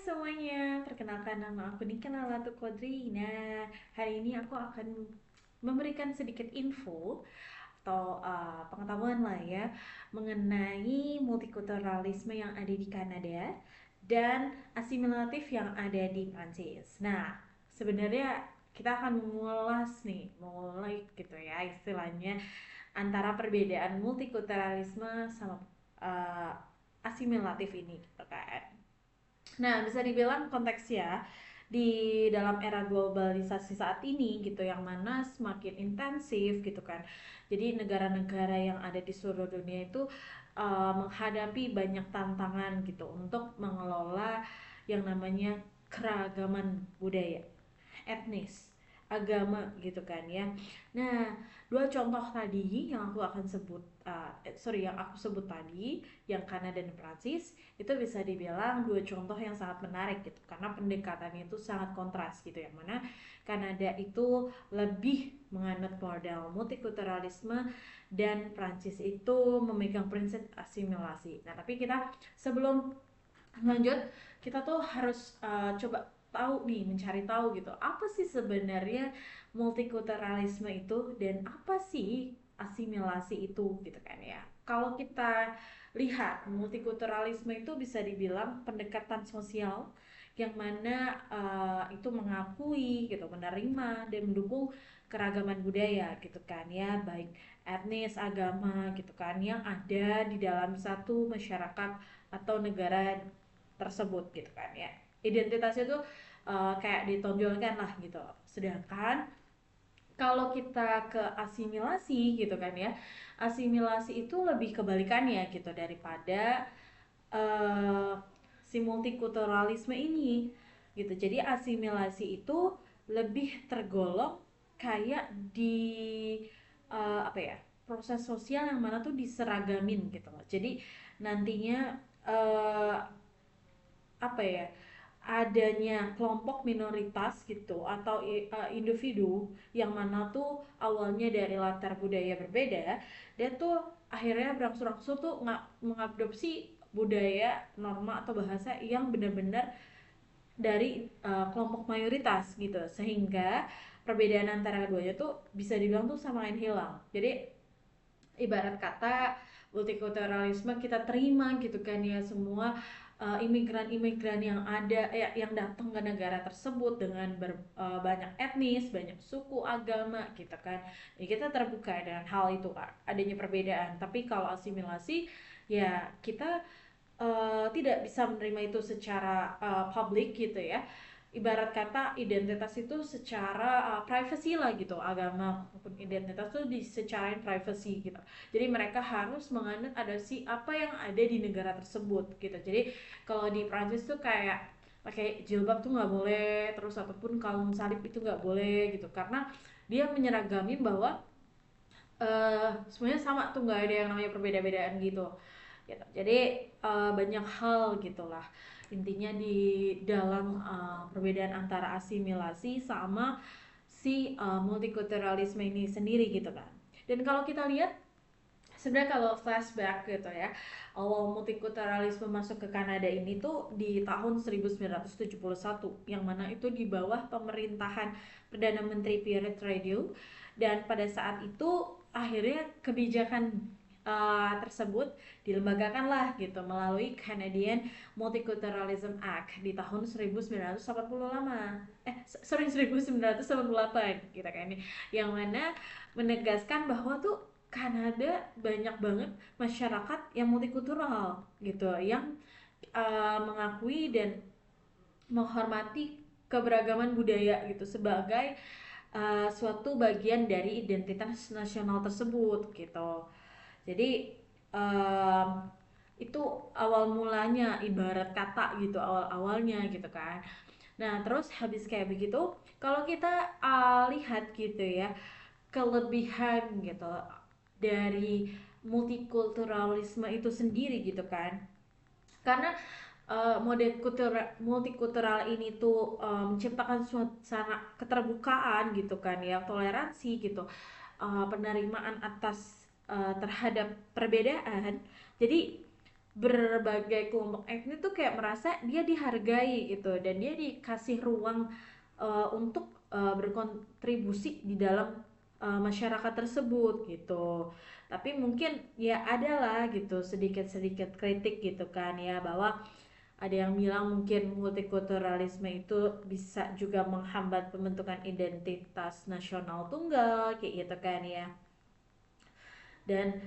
semuanya, perkenalkan nama aku Nika Nalatu Kodri. Nah, hari ini aku akan memberikan sedikit info atau pengetahuan lah ya mengenai multikulturalisme yang ada di Kanada dan asimilatif yang ada di Prancis. Nah, sebenarnya kita akan mulai gitu ya istilahnya antara perbedaan multikulturalisme sama uh, asimilatif ini gitu kan. Nah, bisa dibilang konteksnya di dalam era globalisasi saat ini gitu yang mana semakin intensif gitu kan. Jadi negara-negara yang ada di seluruh dunia itu menghadapi banyak tantangan gitu untuk mengelola yang namanya keragaman budaya etnis, agama gitu kan ya. Nah, dua contoh tadi yang aku akan sebut, yang aku sebut tadi, yang Kanada dan Prancis, itu bisa dibilang dua contoh yang sangat menarik gitu, karena pendekatannya itu sangat kontras gitu, yang mana Kanada itu lebih menganut model multikulturalisme dan Prancis itu memegang prinsip asimilasi. Nah, tapi kita sebelum lanjut kita tuh harus coba tahu nih, mencari tahu gitu apa sih sebenarnya multikulturalisme itu dan apa sih asimilasi itu gitu kan ya. Kalau kita lihat multikulturalisme itu bisa dibilang pendekatan sosial yang mana itu mengakui gitu, menerima dan mendukung keragaman budaya gitu kan ya, baik etnis, agama gitu kan yang ada di dalam satu masyarakat atau negara tersebut gitu kan ya. Identitasnya tuh kayak ditonjolkan lah gitu. Sedangkan kalau kita ke asimilasi gitu kan ya, asimilasi itu lebih kebalikannya gitu daripada uh, si multikulturalisme ini gitu. Jadi asimilasi itu lebih tergolong kayak di apa ya, proses sosial yang mana tuh diseragamin gitu loh. Jadi nantinya apa ya, adanya kelompok minoritas gitu atau individu yang mana tuh awalnya dari latar budaya berbeda, dia tuh akhirnya berangsur-angsur tuh nggak mengadopsi budaya, norma atau bahasa yang benar-benar dari kelompok mayoritas gitu, sehingga perbedaan antara keduanya tuh bisa dibilang tuh samain hilang. Jadi ibarat kata multikulturalisme kita terima gitu kan ya, semua imigran-imigran yang ada yang datang ke negara tersebut dengan banyak etnis, banyak suku, agama gitu kan. Ya, kita terbuka dengan hal itu kan, adanya perbedaan. Tapi kalau asimilasi ya kita tidak bisa menerima itu secara publik gitu ya. Ibarat kata identitas itu secara privacy lah gitu, agama maupun identitas tuh disecarain privacy gitu. Jadi mereka harus menganut adopsi apa yang ada di negara tersebut gitu. Jadi kalau di Prancis tuh kayak pakai jilbab tuh nggak boleh, terus ataupun kalung salib itu nggak boleh gitu, karena dia menyeragami bahwa semuanya sama tuh, nggak ada yang namanya perbeda-bedaan gitu gitu. Jadi banyak hal gitulah intinya di dalam perbedaan antara asimilasi sama si multikulturalisme ini sendiri gitu kan. Dan kalau kita lihat sebenarnya, kalau flashback gitu ya, awal multikulturalisme masuk ke Kanada ini tuh di tahun 1971, yang mana itu di bawah pemerintahan Perdana Menteri Pierre Trudeau. Dan pada saat itu akhirnya kebijakan tersebut dilembagakan lah gitu melalui Canadian Multiculturalism Act di tahun 1988 gitu kan, yang mana menegaskan bahwa tuh Kanada banyak banget masyarakat yang multikultural gitu, yang mengakui dan menghormati keberagaman budaya gitu sebagai suatu bagian dari identitas nasional tersebut gitu. Jadi um, itu awal mulanya, ibarat kata gitu, awal awalnya gitu kan. Nah terus habis kayak begitu, kalau kita lihat gitu ya, kelebihan gitu dari multikulturalisme itu sendiri gitu kan, karena multikultural ini tuh menciptakan suasana keterbukaan gitu kan ya, toleransi gitu, penerimaan atas terhadap perbedaan. Jadi berbagai kelompok etnis tuh kayak merasa dia dihargai gitu dan dia dikasih ruang untuk berkontribusi di dalam masyarakat tersebut gitu. Tapi mungkin ya adalah gitu sedikit-sedikit kritik gitu kan ya, bahwa ada yang bilang mungkin multikulturalisme itu bisa juga menghambat pembentukan identitas nasional tunggal kayak gitu kan ya. Dan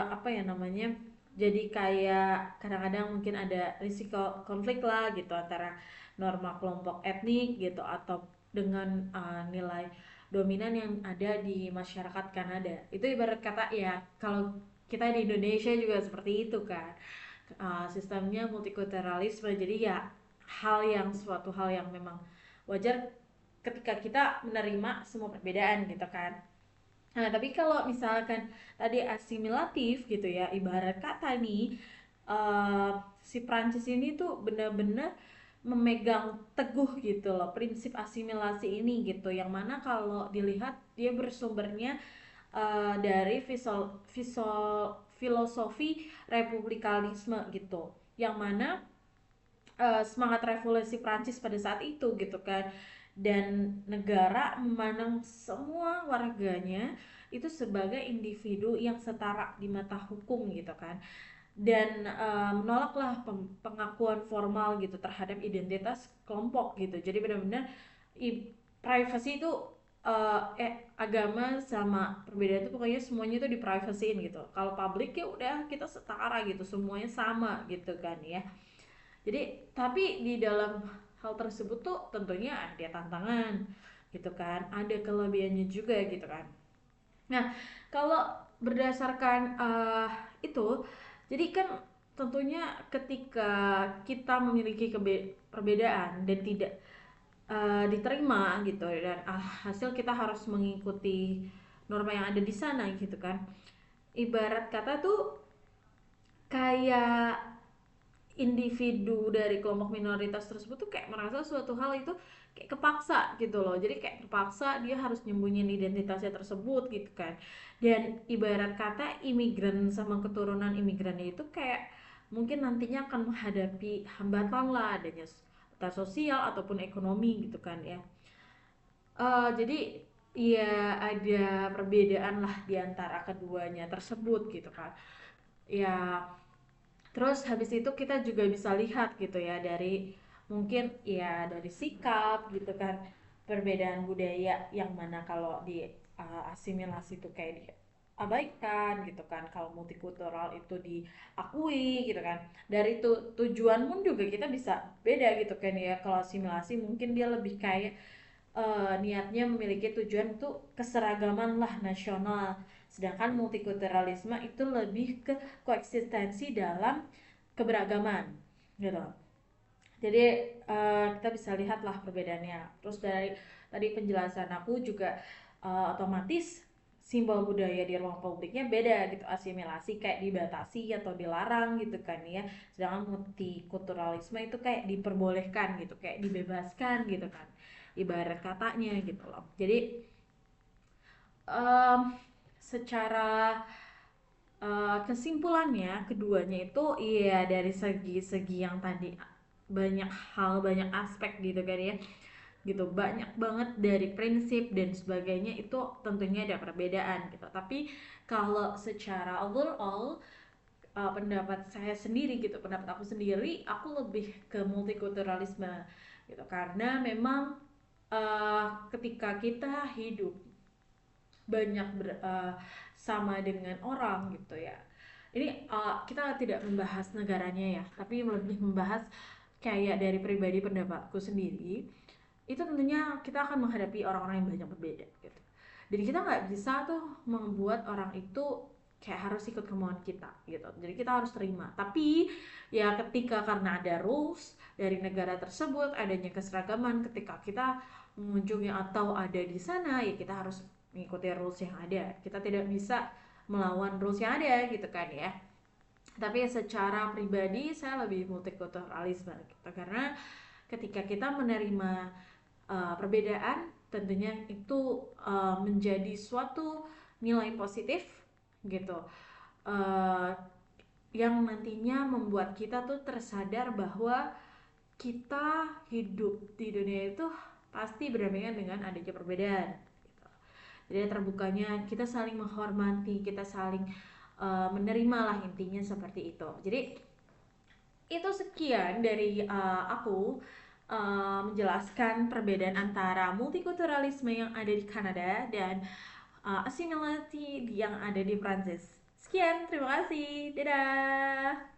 apa ya namanya, jadi kayak kadang-kadang mungkin ada risiko konflik lah gitu antara norma kelompok etnik gitu atau dengan nilai dominan yang ada di masyarakat Kanada. Itu ibarat kata ya, kalau kita di Indonesia juga seperti itu kan. Sistemnya multikulturalisme, jadi ya suatu hal yang memang wajar ketika kita menerima semua perbedaan gitu kan. Nah, tapi kalau misalkan tadi asimilatif gitu ya, ibarat kata nih, eh, si Prancis ini tuh benar-benar memegang teguh gitu loh prinsip asimilasi ini gitu, yang mana kalau dilihat dia bersumbernya dari filosofi republikanisme gitu, yang mana semangat revolusi Prancis pada saat itu gitu kan, dan negara memandang semua warganya itu sebagai individu yang setara di mata hukum gitu kan, dan menolaklah pengakuan formal gitu terhadap identitas kelompok gitu. Jadi benar-benar privacy itu agama sama perbedaan itu pokoknya semuanya itu di privacyin gitu. Kalau publik ya udah kita setara gitu, semuanya sama gitu kan ya. Jadi tapi di dalam hal tersebut tuh tentunya ada tantangan gitu kan, ada kelebihannya juga gitu kan. Nah, kalau berdasarkan itu, jadi kan tentunya ketika kita memiliki perbedaan dan tidak diterima gitu, dan hasil kita harus mengikuti norma yang ada di sana gitu kan. Ibarat kata tuh kayak individu dari kelompok minoritas tersebut tuh kayak merasa suatu hal itu kayak kepaksa gitu loh, jadi kayak terpaksa dia harus nyembunyiin identitasnya tersebut gitu kan. Dan ibarat kata imigran sama keturunan imigrannya itu kayak mungkin nantinya akan menghadapi hambatan lah, adanya entah sosial ataupun ekonomi gitu kan ya. Jadi ya ada perbedaan lah di antara keduanya tersebut gitu kan ya. Terus habis itu kita juga bisa lihat gitu ya dari mungkin ya dari sikap gitu kan, perbedaan budaya yang mana kalau di asimilasi itu kayak diabaikan gitu kan, kalau multikultural itu diakui gitu kan. Dari tujuan pun juga kita bisa beda gitu kan ya. Kalau asimilasi mungkin dia lebih kayak niatnya memiliki tujuan itu keseragaman lah nasional, sedangkan multikulturalisme itu lebih ke koeksistensi dalam keberagaman gitu. Jadi kita bisa lihatlah perbedaannya. Terus dari tadi penjelasan aku juga otomatis simbol budaya di ruang publiknya beda gitu, asimilasi kayak dibatasi atau dilarang gitu kan ya, sedangkan multikulturalisme itu kayak diperbolehkan gitu, kayak dibebaskan gitu kan, ibarat katanya gitu loh. Jadi um, secara kesimpulannya keduanya itu iya dari segi-segi yang tadi banyak hal, banyak aspek gitu kan ya, gitu banyak banget dari prinsip dan sebagainya itu tentunya ada perbedaan gitu. Tapi kalau secara overall pendapat saya sendiri gitu, pendapat aku sendiri, aku lebih ke multikulturalisme gitu, karena memang ketika kita hidup banyak sama dengan orang gitu ya. Ini kita tidak membahas negaranya ya, tapi lebih membahas kayak dari pribadi pendapatku sendiri. Itu tentunya kita akan menghadapi orang-orang yang banyak berbeda gitu. Jadi kita nggak bisa tuh membuat orang itu kayak harus ikut kemauan kita gitu. Jadi kita harus terima. Tapi ya ketika karena ada rules dari negara tersebut, adanya keseragaman, ketika kita mengunjungi atau ada di sana, ya kita harus mengikuti rules yang ada. Kita tidak bisa melawan rules yang ada gitu kan ya. Tapi secara pribadi saya lebih multikulturalisme gitu, karena ketika kita menerima perbedaan tentunya itu menjadi suatu nilai positif gitu. Uh, yang nantinya membuat kita tuh tersadar bahwa kita hidup di dunia itu pasti berdampingan dengan adanya perbedaan gitu. Jadi terbukanya kita saling menghormati, kita saling menerima lah, intinya seperti itu. Jadi itu sekian dari aku menjelaskan perbedaan antara multikulturalisme yang ada di Kanada dan assimilasi yang ada di Prancis. Sekian, terima kasih. Dadah.